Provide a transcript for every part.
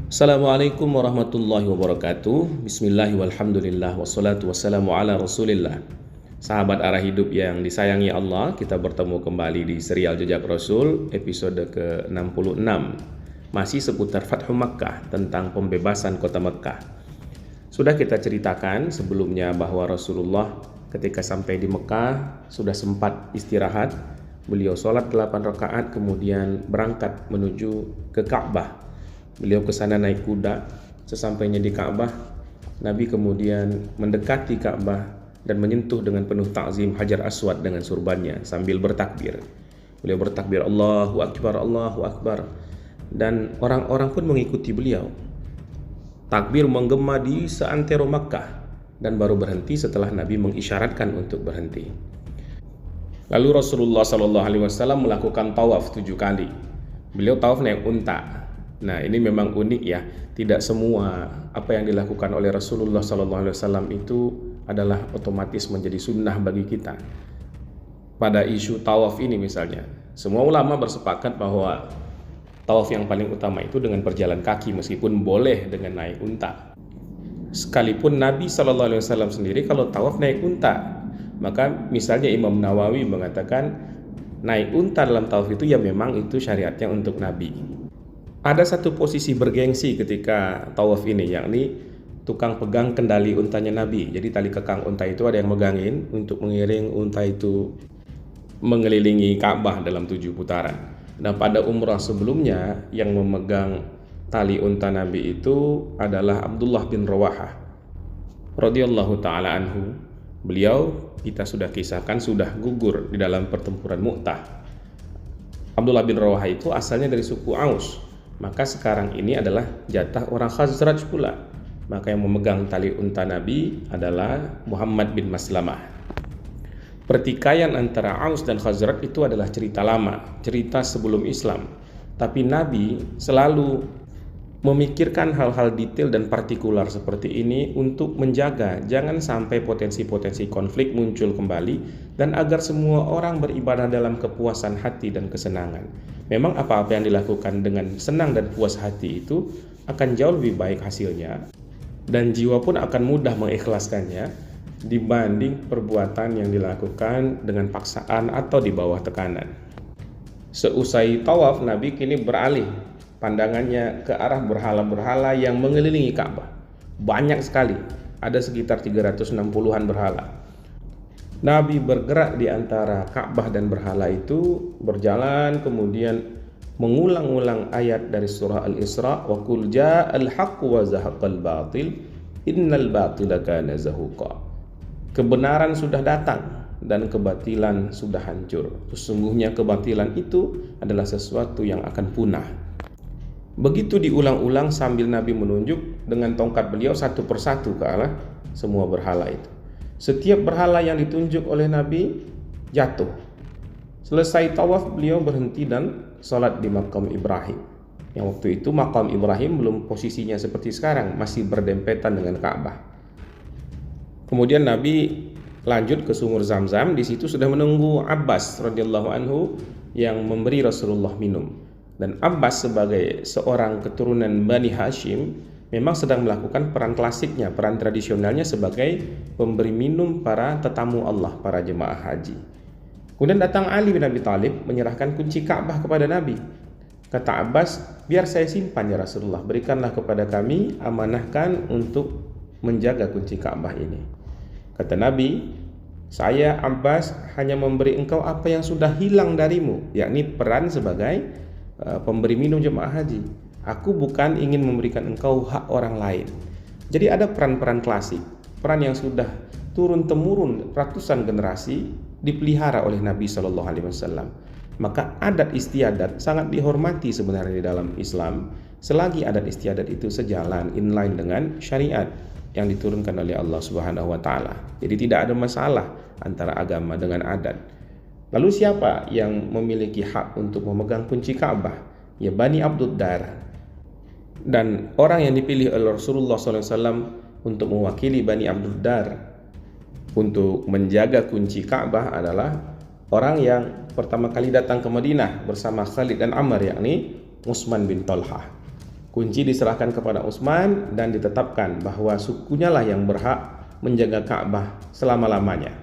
Assalamualaikum warahmatullahi wabarakatuh. Bismillah walhamdulillah wassalatu wassalamu ala rasulillah. Sahabat arah hidup yang disayangi Allah, kita bertemu kembali di serial Jejak Rasul episode ke-66. Masih seputar Fathu Makkah, tentang pembebasan kota Makkah. Sudah kita ceritakan sebelumnya bahwa Rasulullah ketika sampai di Mekah sudah sempat istirahat. Beliau sholat 8 rakaat kemudian berangkat menuju ke Ka'bah. Beliau ke sana naik kuda. Sesampainya di Ka'bah, Nabi kemudian mendekati Ka'bah dan menyentuh dengan penuh ta'zim Hajar Aswad dengan surbannya sambil bertakbir. Beliau bertakbir Allahu Akbar, Allahu Akbar. Dan orang-orang pun mengikuti beliau. Takbir menggema di seantero Makkah dan baru berhenti setelah Nabi mengisyaratkan untuk berhenti. Lalu Rasulullah SAW melakukan tawaf 7 kali. Beliau tawaf naik unta. Nah, ini memang unik ya. Tidak semua apa yang dilakukan oleh Rasulullah SAW itu adalah otomatis menjadi sunnah bagi kita. Pada isu tawaf ini misalnya, semua ulama bersepakat bahwa tawaf yang paling utama itu dengan berjalan kaki, meskipun boleh dengan naik unta. Sekalipun Nabi SAW sendiri kalau tawaf naik unta, maka misalnya Imam Nawawi mengatakan naik unta dalam tawaf itu ya memang itu syariatnya untuk Nabi. Ada satu posisi bergengsi ketika tawaf ini, yakni tukang pegang kendali untanya Nabi. Jadi tali kekang unta itu ada yang megangin untuk mengiring unta itu mengelilingi Ka'bah dalam 7 putaran. Dan pada umrah sebelumnya yang memegang tali unta Nabi itu adalah Abdullah bin Rawahah radhiyallahu ta'ala anhu. Beliau kita sudah kisahkan sudah gugur di dalam pertempuran Mu'tah. Abdullah bin Rawahah itu asalnya dari suku Aus. Maka sekarang ini adalah jatah orang Khazraj pula. Maka yang memegang tali unta Nabi adalah Muhammad bin Maslamah. Pertikaian antara Aus dan Khazraj itu adalah cerita lama, cerita sebelum Islam. Tapi Nabi selalu memikirkan hal-hal detail dan partikular seperti ini untuk menjaga jangan sampai potensi-potensi konflik muncul kembali, dan agar semua orang beribadah dalam kepuasan hati dan kesenangan. Memang apa-apa yang dilakukan dengan senang dan puas hati itu akan jauh lebih baik hasilnya, dan jiwa pun akan mudah mengikhlaskannya dibanding perbuatan yang dilakukan dengan paksaan atau di bawah tekanan. Seusai tawaf, Nabi kini beralih pandangannya ke arah berhala-berhala yang mengelilingi Ka'bah. Banyak sekali, ada sekitar 360-an berhala. Nabi bergerak di antara Ka'bah dan berhala itu, berjalan kemudian mengulang-ulang ayat dari surah Al-Isra, wa qul ja'al haqqu wa zahaqal batil innal batila kana zahuqa. Kebenaran sudah datang dan kebatilan sudah hancur. Sesungguhnya kebatilan itu adalah sesuatu yang akan punah. Begitu diulang-ulang sambil Nabi menunjuk dengan tongkat beliau satu persatu ke arah semua berhala itu. Setiap berhala yang ditunjuk oleh Nabi jatuh. Selesai tawaf, beliau berhenti dan sholat di makam Ibrahim. Yang waktu itu makam Ibrahim belum posisinya seperti sekarang, masih berdempetan dengan Ka'bah. Kemudian Nabi lanjut ke sumur Zam-Zam. Di situ sudah menunggu Abbas radhiyallahu anhu yang memberi Rasulullah minum. Dan Abbas sebagai seorang keturunan Bani Hashim memang sedang melakukan peran klasiknya, peran tradisionalnya sebagai pemberi minum para tetamu Allah, para jemaah haji. Kemudian datang Ali bin Abi Thalib menyerahkan kunci Ka'bah kepada Nabi. Kata Abbas, biar saya simpan ya Rasulullah, berikanlah kepada kami, amanahkan untuk menjaga kunci Ka'bah ini. Kata Nabi, saya Abbas hanya memberi engkau apa yang sudah hilang darimu, yakni peran sebagai pemberi minum jemaah haji. Aku bukan ingin memberikan engkau hak orang lain. Jadi ada peran-peran klasik, peran yang sudah turun-temurun ratusan generasi dipelihara oleh Nabi SAW. Maka adat istiadat sangat dihormati sebenarnya di dalam Islam, selagi adat istiadat itu sejalan inline dengan syariat yang diturunkan oleh Allah Subhanahu wa taala. Jadi tidak ada masalah antara agama dengan adat. Lalu siapa yang memiliki hak untuk memegang kunci Ka'bah? Ya Bani Abdud Dar. Dan orang yang dipilih oleh Rasulullah SAW untuk mewakili Bani Abdud Dar untuk menjaga kunci Ka'bah adalah orang yang pertama kali datang ke Madinah bersama Khalid dan Ammar, yakni Utsman bin Talhah. Kunci diserahkan kepada Utsman dan ditetapkan bahwa sukunya lah yang berhak menjaga Ka'bah selama-lamanya.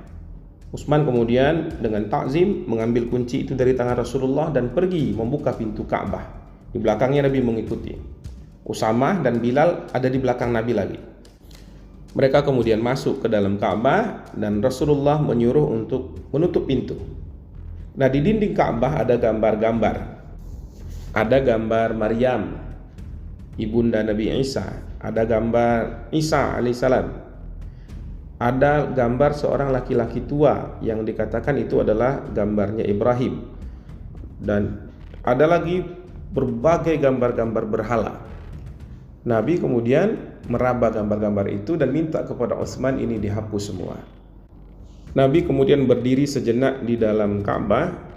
Utsman kemudian dengan takzim mengambil kunci itu dari tangan Rasulullah dan pergi membuka pintu Ka'bah. Di belakangnya Nabi mengikuti. Usamah dan Bilal ada di belakang Nabi lagi. Mereka kemudian masuk ke dalam Ka'bah dan Rasulullah menyuruh untuk menutup pintu. Nah, di dinding Ka'bah ada gambar-gambar. Ada gambar Maryam, ibunda Nabi Isa, ada gambar Isa alaihissalam, ada gambar seorang laki-laki tua yang dikatakan itu adalah gambarnya Ibrahim, dan ada lagi berbagai gambar-gambar berhala. Nabi kemudian meraba gambar-gambar itu dan minta kepada Utsman ini dihapus semua. Nabi kemudian berdiri sejenak di dalam Ka'bah,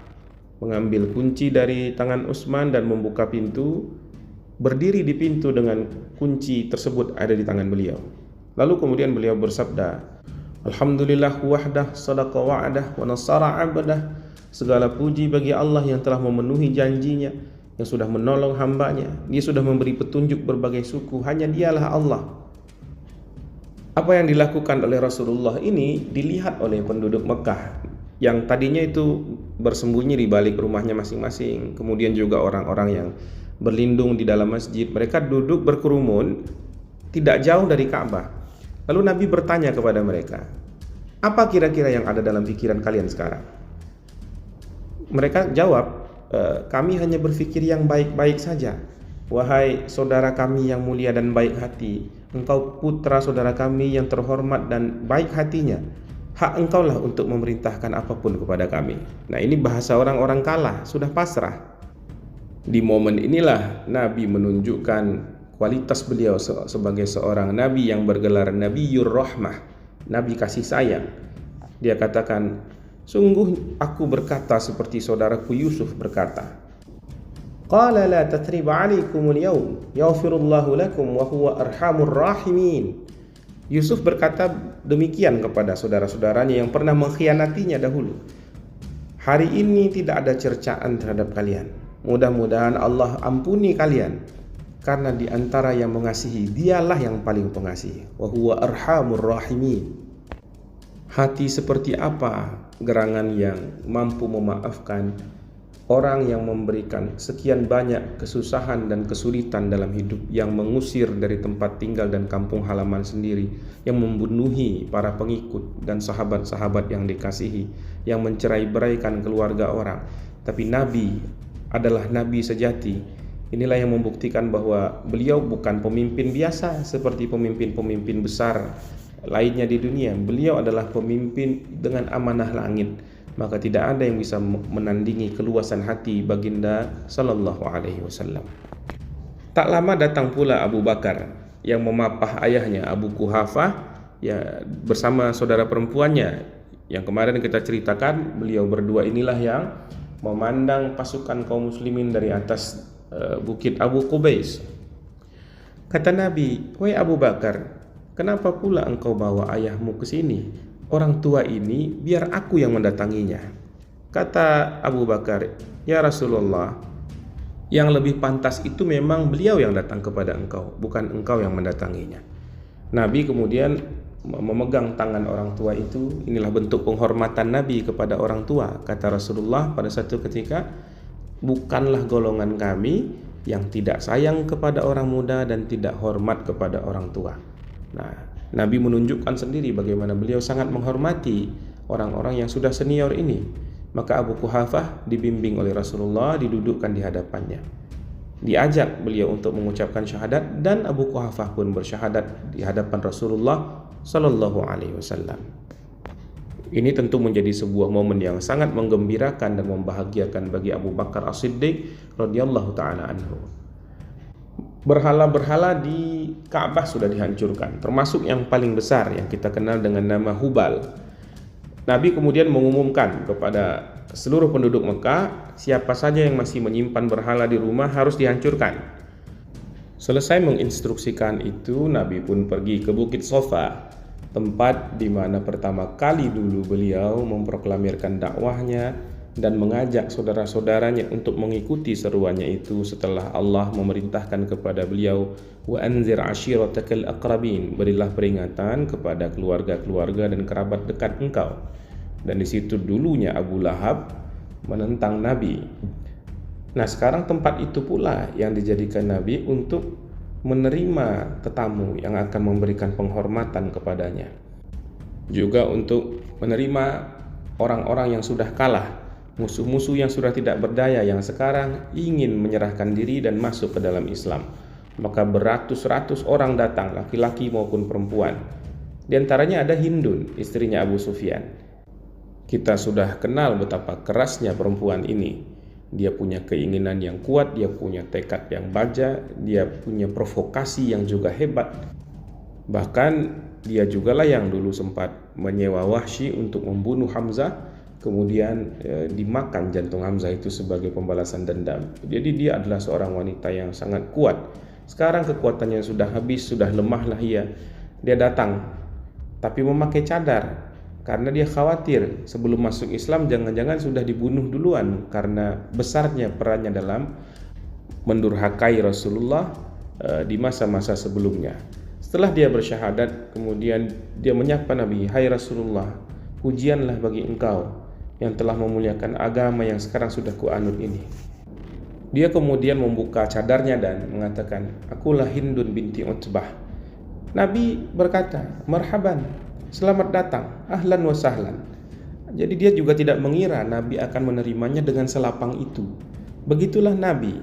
mengambil kunci dari tangan Utsman dan membuka pintu, berdiri di pintu dengan kunci tersebut ada di tangan beliau. Lalu kemudian beliau bersabda, Alhamdulillah wahdah sadaqa wa'dah wa nasara 'abdah. Segala puji bagi Allah yang telah memenuhi janjinya, yang sudah menolong hambanya. Dia sudah memberi petunjuk berbagai suku, hanya dialah Allah. Apa yang dilakukan oleh Rasulullah ini dilihat oleh penduduk Mekah yang tadinya itu bersembunyi di balik rumahnya masing-masing. Kemudian juga orang-orang yang berlindung di dalam masjid, mereka duduk berkerumun tidak jauh dari Ka'bah. Lalu Nabi bertanya kepada mereka, apa kira-kira yang ada dalam pikiran kalian sekarang? Mereka jawab, kami hanya berpikir yang baik-baik saja. Wahai saudara kami yang mulia dan baik hati, engkau putra saudara kami yang terhormat dan baik hatinya. Hak engkaulah untuk memerintahkan apapun kepada kami. Nah, ini bahasa orang-orang kalah, sudah pasrah. Di momen inilah Nabi menunjukkan kualitas beliau sebagai seorang Nabi yang bergelar Nabiyur Rahmah, Nabi kasih sayang. Dia katakan, sungguh aku berkata seperti saudaraku Yusuf berkata, Qala la tathriba alaikumul yawm yaghfirullahu lakum wa huwa arhamur rahimin. Yusuf berkata demikian kepada saudara-saudaranya yang pernah mengkhianatinya dahulu. Hari ini tidak ada cercaan terhadap kalian. Mudah-mudahan Allah ampuni kalian, karena di antara yang mengasihi dialah yang paling pengasih. Wa huwa arhamur rahimin. Hati seperti apa gerangan yang mampu memaafkan orang yang memberikan sekian banyak kesusahan dan kesulitan dalam hidup, yang mengusir dari tempat tinggal dan kampung halaman sendiri, yang membunuhi para pengikut dan sahabat-sahabat yang dikasihi, yang mencerai-beraikan keluarga orang. Tapi Nabi adalah Nabi sejati. Inilah yang membuktikan bahwa beliau bukan pemimpin biasa seperti pemimpin-pemimpin besar lainnya di dunia. Beliau adalah pemimpin dengan amanah langit, maka tidak ada yang bisa menandingi keluasan hati baginda sallallahu alaihi wasallam. Tak lama datang pula Abu Bakar yang memapah ayahnya Abu Quhafah ya bersama saudara perempuannya yang kemarin kita ceritakan. Beliau berdua inilah yang memandang pasukan kaum muslimin dari atas bukit Abu Qubais. Kata Nabi, "Wahai Abu Bakar, kenapa pula engkau bawa ayahmu ke sini? Orang tua ini biar aku yang mendatanginya." Kata Abu Bakar, "Ya Rasulullah, yang lebih pantas itu memang beliau yang datang kepada engkau, bukan engkau yang mendatanginya." Nabi kemudian memegang tangan orang tua itu. Inilah bentuk penghormatan Nabi kepada orang tua. Kata Rasulullah pada satu ketika, "Bukanlah golongan kami yang tidak sayang kepada orang muda dan tidak hormat kepada orang tua." Nah, Nabi menunjukkan sendiri bagaimana beliau sangat menghormati orang-orang yang sudah senior ini. Maka Abu Quhafah dibimbing oleh Rasulullah, didudukkan di hadapannya. Diajak beliau untuk mengucapkan syahadat, dan Abu Quhafah pun bersyahadat di hadapan Rasulullah sallallahu alaihi wasallam. Ini tentu menjadi sebuah momen yang sangat menggembirakan dan membahagiakan bagi Abu Bakar As-Siddiq radhiyallahu taala anhu. Berhala-berhala di Ka'bah sudah dihancurkan, termasuk yang paling besar yang kita kenal dengan nama Hubal. Nabi kemudian mengumumkan kepada seluruh penduduk Mekah, siapa saja yang masih menyimpan berhala di rumah harus dihancurkan. Selesai menginstruksikan itu, Nabi pun pergi ke Bukit Sofa, tempat di mana pertama kali dulu beliau memproklamirkan dakwahnya dan mengajak saudara-saudaranya untuk mengikuti seruannya itu setelah Allah memerintahkan kepada beliau, wa anzir ashiratakal aqrabin, berilah peringatan kepada keluarga-keluarga dan kerabat dekat engkau. Dan di situ dulunya Abu Lahab menentang Nabi. Nah, sekarang tempat itu pula yang dijadikan Nabi untuk menerima tetamu yang akan memberikan penghormatan kepadanya, juga untuk menerima orang-orang yang sudah kalah, musuh-musuh yang sudah tidak berdaya, yang sekarang ingin menyerahkan diri dan masuk ke dalam Islam. Maka beratus-ratus orang datang, laki-laki maupun perempuan. Di antaranya ada Hindun, istrinya Abu Sufyan. Kita sudah kenal betapa kerasnya perempuan ini. Dia punya keinginan yang kuat, dia punya tekad yang baja, dia punya provokasi yang juga hebat. Bahkan dia jugalah yang dulu sempat menyewa Wahsy untuk membunuh Hamzah, kemudian dimakan jantung Hamzah itu sebagai pembalasan dendam. Jadi dia adalah seorang wanita yang sangat kuat. Sekarang kekuatannya sudah habis, sudah lemahlah ia. Dia datang tapi memakai cadar karena dia khawatir sebelum masuk Islam jangan-jangan sudah dibunuh duluan karena besarnya perannya dalam mendurhakai Rasulullah di masa-masa sebelumnya. Setelah dia bersyahadat, kemudian dia menyapa Nabi, "Hai Rasulullah, pujianlah bagi engkau yang telah memuliakan agama yang sekarang sudah kuanut ini." Dia kemudian membuka cadarnya dan mengatakan, "Akulah Hindun binti Utbah." Nabi berkata, "Marhaban, selamat datang, ahlan wa sahlan." Jadi dia juga tidak mengira Nabi akan menerimanya dengan selapang itu. Begitulah Nabi.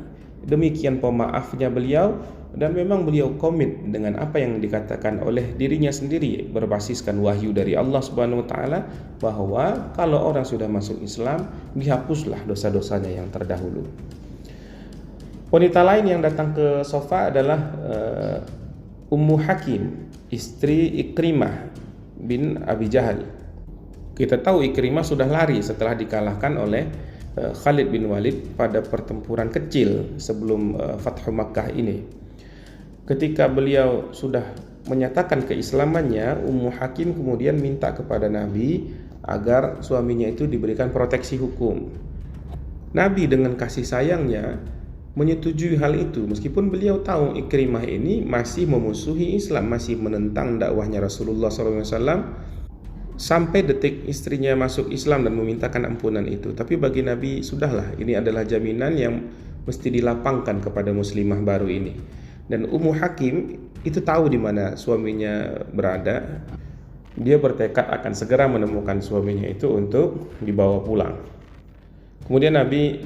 Demikian pemaafnya beliau, dan memang beliau komit dengan apa yang dikatakan oleh dirinya sendiri berbasiskan wahyu dari Allah Subhanahu wa taala, bahwa kalau orang sudah masuk Islam, dihapuslah dosa-dosanya yang terdahulu. Wanita lain yang datang ke sofa adalah Ummu Hakim, istri Ikrimah bin Abi Jahal. Kita tahu Ikrimah sudah lari setelah dikalahkan oleh Khalid bin Walid pada pertempuran kecil sebelum Fathu Makkah ini. Ketika beliau sudah menyatakan keislamannya, Ummu Hakim kemudian minta kepada Nabi agar suaminya itu diberikan proteksi hukum. Nabi dengan kasih sayangnya menyetujui hal itu, meskipun beliau tahu Ikrimah ini masih memusuhi Islam, masih menentang dakwahnya Rasulullah SAW sampai detik istrinya masuk Islam dan memintakan ampunan itu. Tapi bagi Nabi, sudahlah, ini adalah jaminan yang mesti dilapangkan kepada muslimah baru ini. Dan Ummu Hakim itu tahu di mana suaminya berada. Dia bertekad akan segera menemukan suaminya itu untuk dibawa pulang. Kemudian Nabi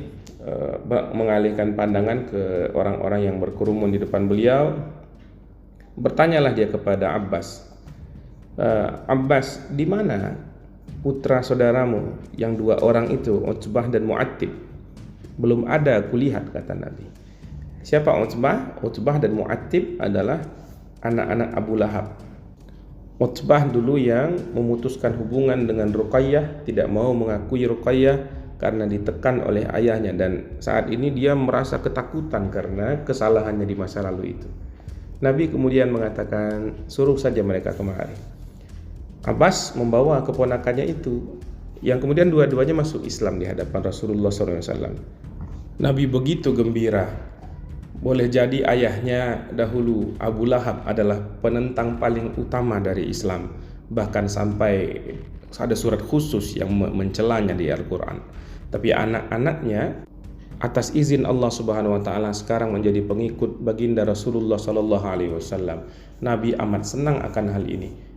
mengalihkan pandangan ke orang-orang yang berkerumun di depan beliau. Bertanyalah dia kepada Abbas, "Abbas, di mana putra saudaramu yang dua orang itu, Utbah dan Mu'attib?" "Belum ada kulihat," kata Nabi. Siapa Utbah? Utbah dan Mu'attib adalah anak-anak Abu Lahab. Utbah dulu yang memutuskan hubungan dengan Ruqayyah, tidak mau mengakui Ruqayyah karena ditekan oleh ayahnya, dan saat ini dia merasa ketakutan karena kesalahannya di masa lalu itu. Nabi kemudian mengatakan, "Suruh saja mereka kemari." Abbas membawa keponakannya itu, yang kemudian dua-duanya masuk Islam di hadapan Rasulullah SAW. Nabi begitu gembira. Boleh jadi ayahnya dahulu, Abu Lahab, adalah penentang paling utama dari Islam, bahkan sampai ada surat khusus yang mencelanya di Al-Quran. Tapi anak-anaknya atas izin Allah Subhanahu wa taala sekarang menjadi pengikut baginda Rasulullah sallallahu alaihi wasallam. Nabi amat senang akan hal ini.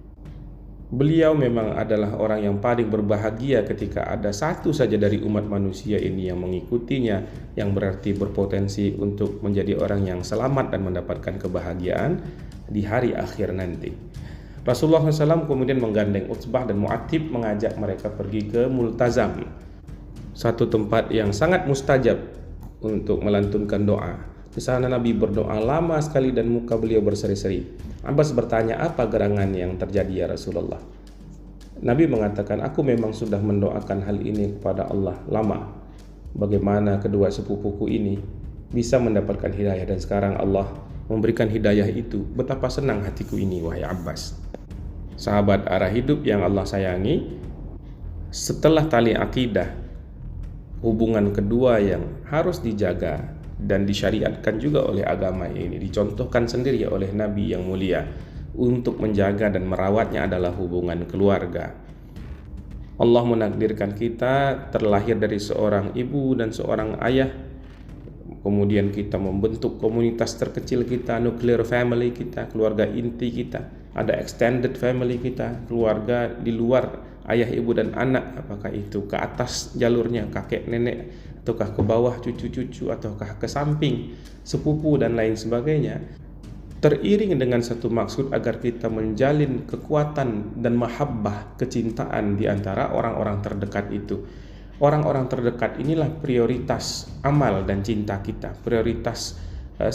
Beliau memang adalah orang yang paling berbahagia ketika ada satu saja dari umat manusia ini yang mengikutinya, yang berarti berpotensi untuk menjadi orang yang selamat dan mendapatkan kebahagiaan di hari akhir nanti. Rasulullah SAW kemudian menggandeng Utbah dan Mu'attib, mengajak mereka pergi ke Multazam, satu tempat yang sangat mustajab untuk melantunkan doa. Di sana Nabi berdoa lama sekali dan muka beliau berseri-seri. Abbas bertanya, "Apa gerangan yang terjadi ya Rasulullah?" Nabi mengatakan, "Aku memang sudah mendoakan hal ini kepada Allah lama. Bagaimana kedua sepupuku ini bisa mendapatkan hidayah, dan sekarang Allah memberikan hidayah itu. Betapa senang hatiku ini, wahai Abbas." Sahabat arah hidup yang Allah sayangi, setelah tali akidah hubungan kedua yang harus dijaga dan disyariatkan juga oleh agama ini, dicontohkan sendiri oleh Nabi yang mulia untuk menjaga dan merawatnya adalah hubungan keluarga. Allah menakdirkan kita terlahir dari seorang ibu dan seorang ayah. Kemudian kita membentuk komunitas terkecil kita, nuclear family kita, keluarga inti kita. Ada extended family kita, keluarga di luar ayah, ibu, dan anak. Apakah itu ke atas jalurnya kakek, nenek, ataukah ke bawah cucu-cucu, ataukah ke samping sepupu dan lain sebagainya. Teriring dengan satu maksud agar kita menjalin kekuatan dan mahabbah, kecintaan di antara orang-orang terdekat itu. Orang-orang terdekat inilah prioritas amal dan cinta kita, prioritas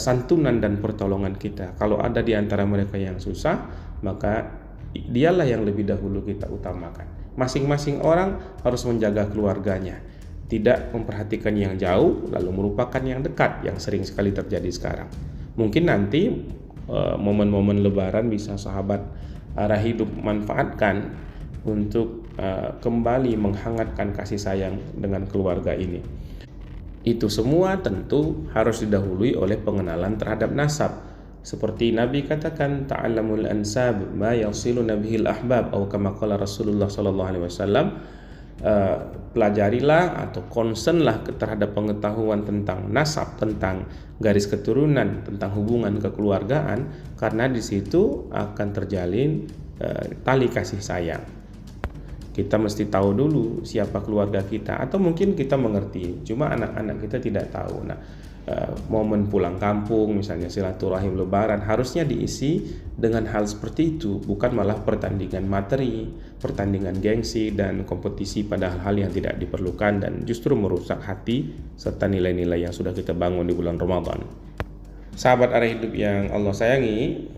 santunan dan pertolongan kita. Kalau ada di antara mereka yang susah, maka dialah yang lebih dahulu kita utamakan. Masing-masing orang harus menjaga keluarganya, tidak memperhatikan yang jauh lalu merupakan yang dekat, yang sering sekali terjadi sekarang. Mungkin nanti momen-momen lebaran bisa sahabat arah hidup manfaatkan untuk kembali menghangatkan kasih sayang dengan keluarga ini. Itu semua tentu harus didahului oleh pengenalan terhadap nasab. Seperti Nabi katakan, ta'allamul ansab ma yasiluna bihil ahbab, atau kama qala Rasulullah sallallahu alaihi wasallam, pelajarilah atau concernlah terhadap pengetahuan tentang nasab, tentang garis keturunan, tentang hubungan kekeluargaan, karena di situ akan terjalin tali kasih sayang. Kita mesti tahu dulu siapa keluarga kita, atau mungkin kita mengerti, cuma anak-anak kita tidak tahu. Nah, momen pulang kampung, misalnya silaturahim lebaran, harusnya diisi dengan hal seperti itu, bukan malah pertandingan materi, pertandingan gengsi dan kompetisi pada hal-hal yang tidak diperlukan dan justru merusak hati serta nilai-nilai yang sudah kita bangun di bulan Ramadan. Sahabat arah hidup yang Allah sayangi,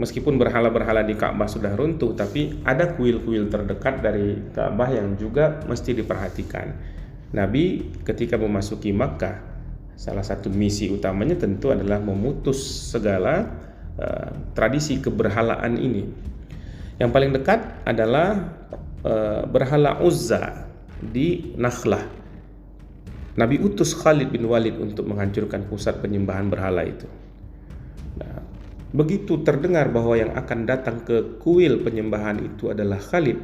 meskipun berhala-berhala di Ka'bah sudah runtuh, tapi ada kuil-kuil terdekat dari Ka'bah yang juga mesti diperhatikan. Nabi ketika memasuki Makkah, salah satu misi utamanya tentu adalah memutus segala tradisi keberhalaan ini. Yang paling dekat adalah berhala Uzza di Nakhlah. Nabi utus Khalid bin Walid untuk menghancurkan pusat penyembahan berhala itu. Nah, begitu terdengar bahwa yang akan datang ke kuil penyembahan itu adalah Khalid,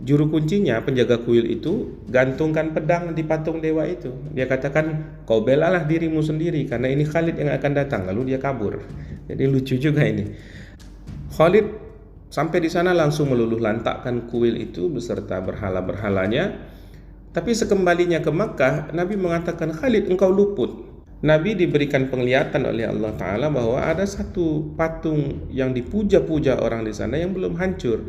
juru kuncinya, penjaga kuil itu, gantungkan pedang di patung dewa itu. Dia katakan, kau belalah dirimu sendiri karena ini Khalid yang akan datang. Lalu dia kabur. Jadi lucu juga ini. Khalid sampai di sana langsung meluluh lantakkan kuil itu beserta berhala-berhalanya. Tapi sekembalinya ke Makkah, Nabi mengatakan, Khalid, engkau luput. Nabi diberikan penglihatan oleh Allah Ta'ala bahwa ada satu patung yang dipuja-puja orang di sana yang belum hancur.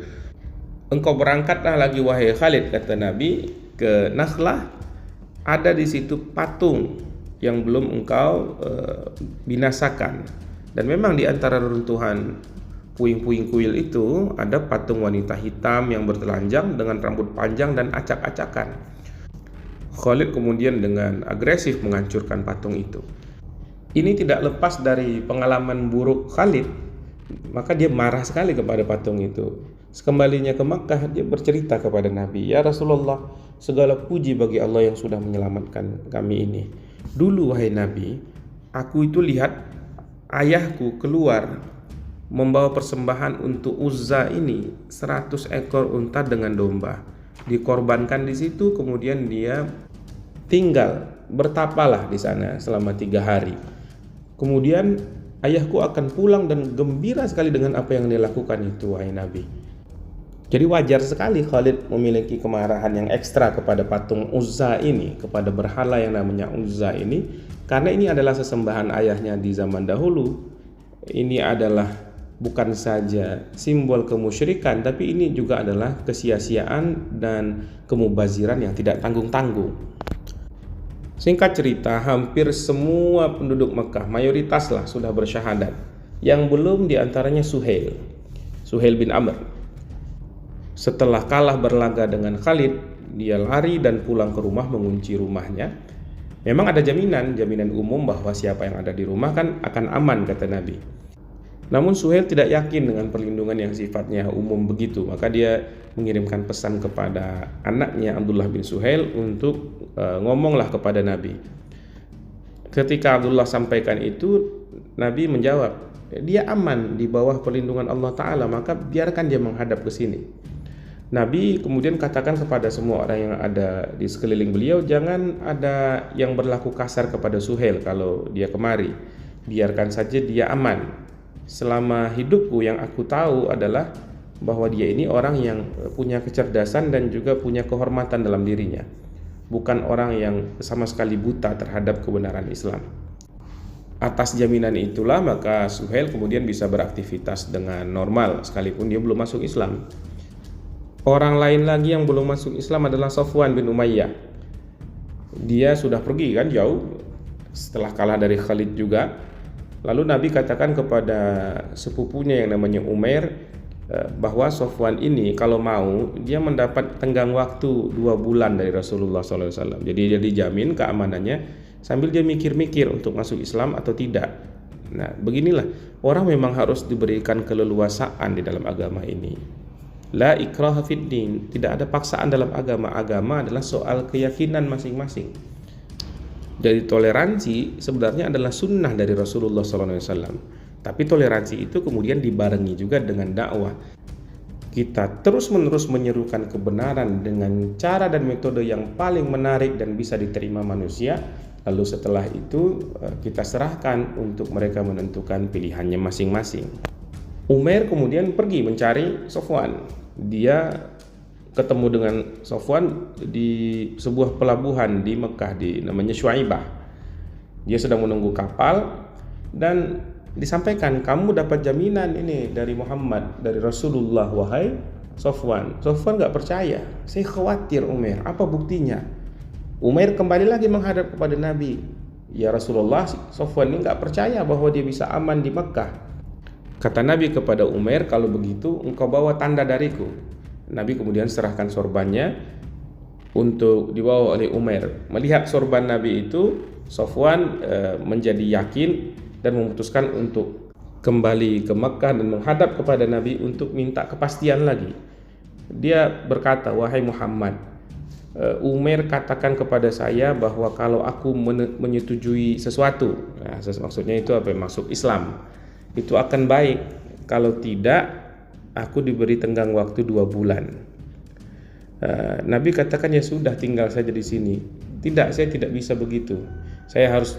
Engkau berangkatlah lagi wahai Khalid, kata Nabi, ke Nakhlah. Ada di situ patung yang belum engkau binasakan. Dan memang di antara reruntuhan puing-puing kuil itu ada patung wanita hitam yang bertelanjang dengan rambut panjang dan acak-acakan. Khalid kemudian dengan agresif menghancurkan patung itu. Ini tidak lepas dari pengalaman buruk Khalid, maka dia marah sekali kepada patung itu. Sekembalinya ke Makkah, dia bercerita kepada Nabi, ya Rasulullah, segala puji bagi Allah yang sudah menyelamatkan kami ini. Dulu wahai Nabi, aku itu lihat ayahku keluar membawa persembahan untuk Uzza ini, 100 ekor unta dengan domba. Dikorbankan di situ, kemudian dia tinggal bertapalah di sana selama 3 hari. Kemudian ayahku akan pulang dan gembira sekali dengan apa yang dia lakukan itu, wahai Nabi. Jadi wajar sekali Khalid memiliki kemarahan yang ekstra kepada patung Uzza ini, kepada berhala yang namanya Uzza ini, karena ini adalah sesembahan ayahnya di zaman dahulu. Ini adalah bukan saja simbol kemusyrikan, tapi ini juga adalah kesia-siaan dan kemubaziran yang tidak tanggung-tanggung. Singkat cerita, hampir semua penduduk Mekah, mayoritas lah, sudah bersyahadat. Yang belum diantaranya Suhail bin Amr. Setelah kalah berlaga dengan Khalid, dia lari dan pulang ke rumah mengunci rumahnya. Memang ada jaminan umum bahwa siapa yang ada di rumah kan akan aman, kata Nabi. Namun Suhail tidak yakin dengan perlindungan yang sifatnya umum begitu, maka dia mengirimkan pesan kepada anaknya Abdullah bin Suhail untuk ngomonglah kepada Nabi. Ketika Abdullah sampaikan itu, Nabi menjawab, dia aman di bawah perlindungan Allah Ta'ala, maka biarkan dia menghadap ke sini. Nabi kemudian katakan kepada semua orang yang ada di sekeliling beliau, jangan ada yang berlaku kasar kepada Suhail kalau dia kemari. Biarkan saja dia aman. Selama hidupku yang aku tahu adalah bahwa dia ini orang yang punya kecerdasan dan juga punya kehormatan dalam dirinya. Bukan orang yang sama sekali buta terhadap kebenaran Islam. Atas jaminan itulah maka Suhail kemudian bisa beraktivitas dengan normal sekalipun dia belum masuk Islam. Orang lain lagi yang belum masuk Islam adalah Safwan bin Umayyah. Dia sudah pergi kan jauh setelah kalah dari Khalid juga. Lalu Nabi katakan kepada sepupunya yang namanya Umair bahwa Safwan ini kalau mau dia mendapat tenggang waktu 2 bulan dari Rasulullah SAW. Jadi dia dijamin keamanannya sambil dia mikir-mikir untuk masuk Islam atau tidak. Nah beginilah, orang memang harus diberikan keleluasaan di dalam agama ini. La ikraha fid din, tidak ada paksaan dalam agama. Agama adalah soal keyakinan masing-masing. Jadi toleransi sebenarnya adalah sunnah dari Rasulullah SAW. Tapi toleransi itu kemudian dibarengi juga dengan dakwah. Kita terus-menerus menyerukan kebenaran dengan cara dan metode yang paling menarik dan bisa diterima manusia. Lalu setelah itu kita serahkan untuk mereka menentukan pilihannya masing-masing. Umair kemudian pergi mencari Safwan. Dia ketemu dengan Safwan di sebuah pelabuhan di Mekah namanya Syuaibah. Dia sedang menunggu kapal dan disampaikan, kamu dapat jaminan ini dari Muhammad, dari Rasulullah, wahai Safwan. Safwan gak percaya. Saya khawatir Umair, apa buktinya? Umair kembali lagi menghadap kepada Nabi. Ya Rasulullah, Safwan ini gak percaya bahwa dia bisa aman di Mekah. Kata Nabi kepada Umair, kalau begitu engkau bawa tanda dariku. Nabi kemudian serahkan sorbannya untuk dibawa oleh Umair. Melihat sorban Nabi itu, Safwan menjadi yakin dan memutuskan untuk kembali ke Mekah dan menghadap kepada Nabi untuk minta kepastian lagi. Dia berkata, wahai Muhammad, Umair katakan kepada saya bahwa kalau aku menyetujui sesuatu, nah, maksudnya itu apa? Masuk Islam, itu akan baik. Kalau tidak, aku diberi tenggang waktu 2 bulan. Nabi katakan, ya sudah, tinggal saja di sini. Tidak, saya tidak bisa begitu. Saya harus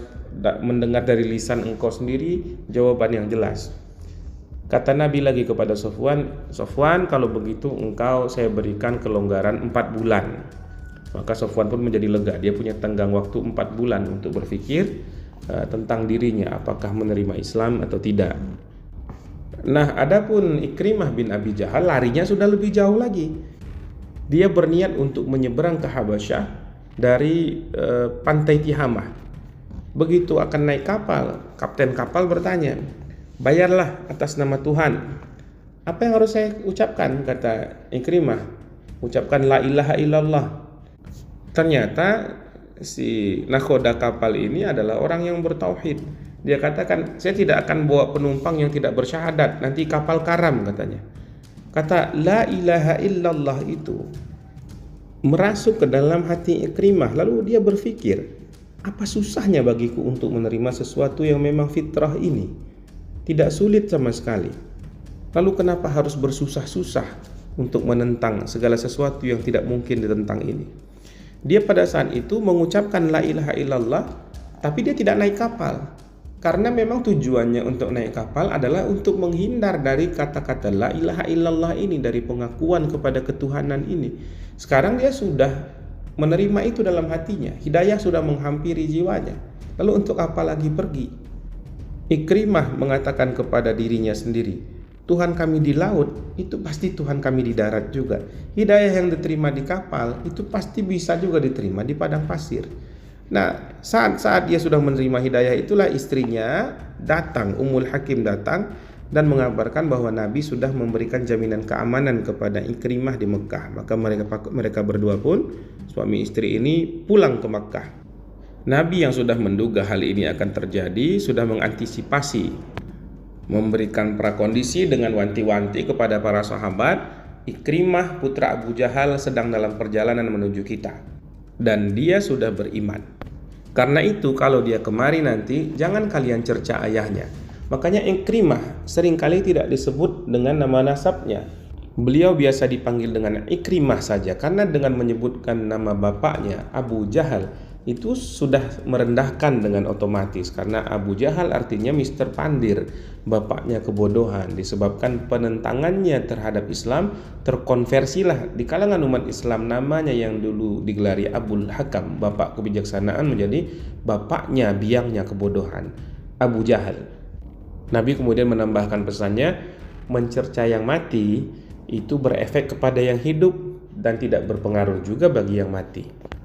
mendengar dari lisan engkau sendiri jawaban yang jelas. Kata Nabi lagi kepada Safwan, Safwan, kalau begitu engkau saya berikan kelonggaran 4 bulan. Maka Safwan pun menjadi lega. Dia punya tenggang waktu 4 bulan untuk berpikir tentang dirinya, apakah menerima Islam atau tidak. Nah, adapun Ikrimah bin Abi Jahal larinya sudah lebih jauh lagi. Dia berniat untuk menyeberang ke Habasyah dari pantai Tihamah. Begitu akan naik kapal, kapten kapal bertanya, bayarlah atas nama Tuhan. Apa yang harus saya ucapkan? Kata Ikrimah, ucapkan la ilaha illallah. Ternyata si nakhoda kapal ini adalah orang yang bertauhid. Dia katakan, saya tidak akan bawa penumpang yang tidak bersyahadat, nanti kapal karam, katanya. Kata la ilaha illallah itu merasuk ke dalam hati Ikrimah. Lalu dia berpikir, apa susahnya bagiku untuk menerima sesuatu yang memang fitrah ini? Tidak sulit sama sekali. Lalu kenapa harus bersusah-susah untuk menentang segala sesuatu yang tidak mungkin ditentang ini? Dia pada saat itu mengucapkan la ilaha illallah, tapi dia tidak naik kapal. Karena memang tujuannya untuk naik kapal adalah untuk menghindar dari kata-kata la ilaha illallah ini, dari pengakuan kepada ketuhanan ini. Sekarang dia sudah menerima itu dalam hatinya, hidayah sudah menghampiri jiwanya. Lalu untuk apa lagi pergi? Ikrimah mengatakan kepada dirinya sendiri, Tuhan kami di laut, itu pasti Tuhan kami di darat juga. Hidayah yang diterima di kapal, itu pasti bisa juga diterima di padang pasir. Nah, saat dia sudah menerima hidayah itulah istrinya datang, Ummul Hakim datang dan mengabarkan bahwa Nabi sudah memberikan jaminan keamanan kepada Ikrimah di Mekah. Maka mereka berdua pun, suami istri ini, pulang ke Mekah. Nabi yang sudah menduga hal ini akan terjadi sudah mengantisipasi memberikan prakondisi dengan wanti-wanti kepada para sahabat, Ikrimah putra Abu Jahal sedang dalam perjalanan menuju kita dan dia sudah beriman. Karena itu kalau dia kemari nanti jangan kalian cerca ayahnya. Makanya Ikrimah seringkali tidak disebut dengan nama nasabnya. Beliau biasa dipanggil dengan Ikrimah saja karena dengan menyebutkan nama bapaknya Abu Jahal itu sudah merendahkan dengan otomatis, karena Abu Jahal artinya Mister Pandir, bapaknya kebodohan. Disebabkan penentangannya terhadap Islam, terkonversilah di kalangan umat Islam namanya yang dulu digelari Abul Hakam, bapak kebijaksanaan, menjadi bapaknya biangnya kebodohan, Abu Jahal. Nabi kemudian menambahkan pesannya, mencerca yang mati itu berefek kepada yang hidup dan tidak berpengaruh juga bagi yang mati.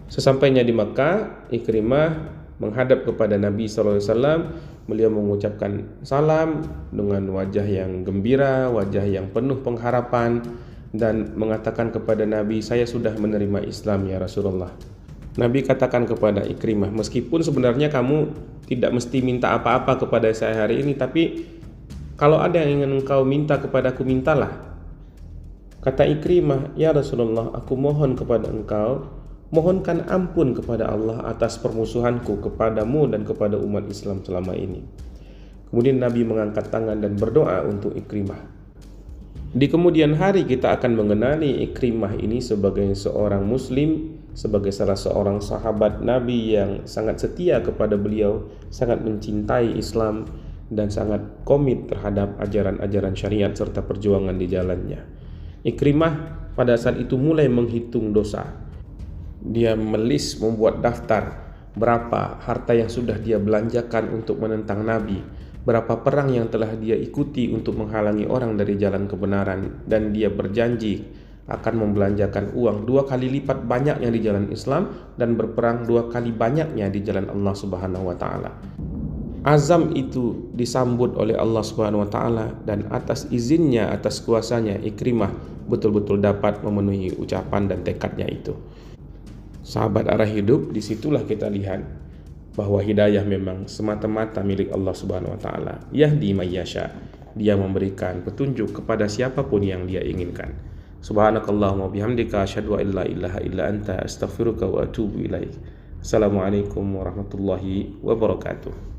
Sesampainya di Makkah, Ikrimah menghadap kepada Nabi SAW. Beliau mengucapkan salam dengan wajah yang gembira, wajah yang penuh pengharapan, dan mengatakan kepada Nabi, saya sudah menerima Islam ya Rasulullah. Nabi katakan kepada Ikrimah, meskipun sebenarnya kamu tidak mesti minta apa-apa kepada saya hari ini, tapi kalau ada yang ingin engkau minta kepadaku, mintalah. Kata Ikrimah, ya Rasulullah, aku mohon kepada engkau, mohonkan ampun kepada Allah atas permusuhanku kepadamu dan kepada umat Islam selama ini. Kemudian Nabi mengangkat tangan dan berdoa untuk Ikrimah. Di kemudian hari kita akan mengenali Ikrimah ini sebagai seorang muslim, sebagai salah seorang sahabat Nabi yang sangat setia kepada beliau, sangat mencintai Islam dan sangat komit terhadap ajaran-ajaran syariat serta perjuangan di jalannya. Ikrimah pada saat itu mulai menghitung dosa. Dia melis, membuat daftar berapa harta yang sudah dia belanjakan untuk menentang Nabi, berapa perang yang telah dia ikuti untuk menghalangi orang dari jalan kebenaran, dan dia berjanji akan membelanjakan uang 2 kali lipat banyaknya di jalan Islam dan berperang 2 kali banyaknya di jalan Allah Subhanahu wa taala. Azam itu disambut oleh Allah Subhanahu wa taala, dan atas izinnya, atas kuasanya, Ikrimah betul-betul dapat memenuhi ucapan dan tekadnya itu. Sahabat arah hidup, disitulah kita lihat bahwa hidayah memang semata-mata milik Allah Subhanahu wa taala. Yahdi may yasha. Dia memberikan petunjuk kepada siapapun yang dia inginkan. Subhanakallahumma bihamdika asyhadu an la ilaha illa anta astaghfiruka wa atubu ilaik. Assalamualaikum warahmatullahi wabarakatuh.